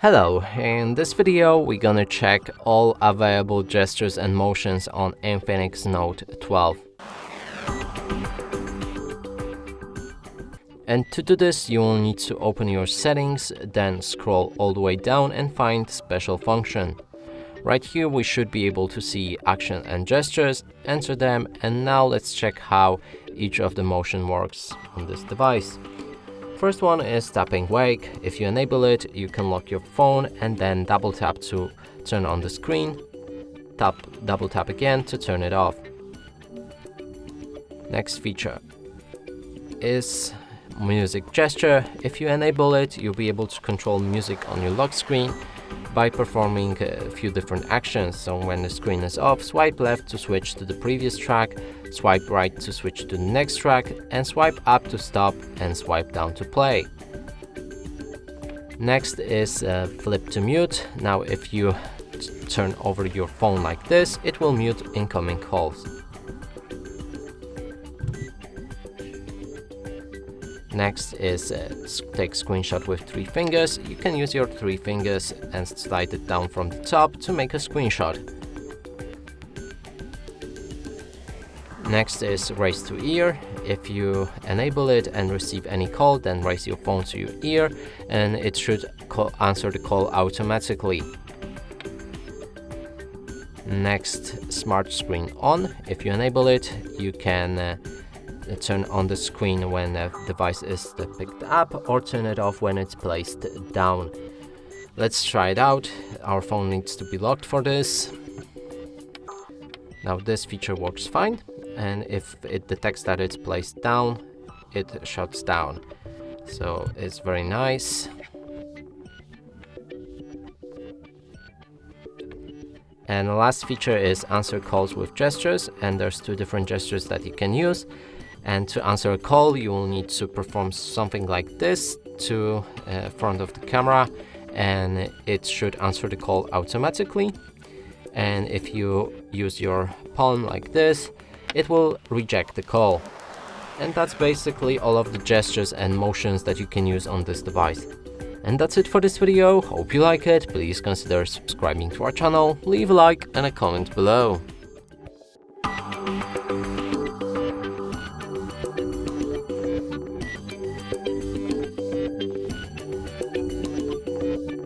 Hello, in this video we're gonna check all available gestures and motions on Infinix Note 12. And to do this you will need to open your settings, then scroll all the way down and find special function. Right here we should be able to see action and gestures, enter them, and now let's check how each of the motion works on this device. First one is tapping wake. If you enable it, you can lock your phone and then double tap to turn on the screen. Double tap again to turn it off. Next feature is music gesture. If you enable it, you'll be able to control music on your lock screen by performing a few different actions. So when the screen is off, swipe left to switch to the previous track, swipe right to switch to the next track, and swipe up to stop and swipe down to play. Next is flip to mute. Now if you turn over your phone like this, it will mute incoming calls. Next is take screenshot with 3 fingers. You can use your 3 fingers and slide it down from the top to make a screenshot. Next is raise to ear. If you enable it and receive any call, then raise your phone to your ear and it should answer the call automatically. Next, smart screen on. If you enable it, you can turn on the screen when the device is picked up or turn it off when it's placed down. Let's try it out. Our phone needs to be locked for this. Now this feature works fine, and if it detects that it's placed down, it shuts down. So it's very nice. And the last feature is answer calls with gestures, and there's 2 different gestures that you can use. And to answer a call, you will need to perform something like this to front of the camera, and it should answer the call automatically. And if you use your palm like this, it will reject the call. And that's basically all of the gestures and motions that you can use on this device. And that's it for this video. Hope you like it. Please consider subscribing to our channel, leave a like and a comment below.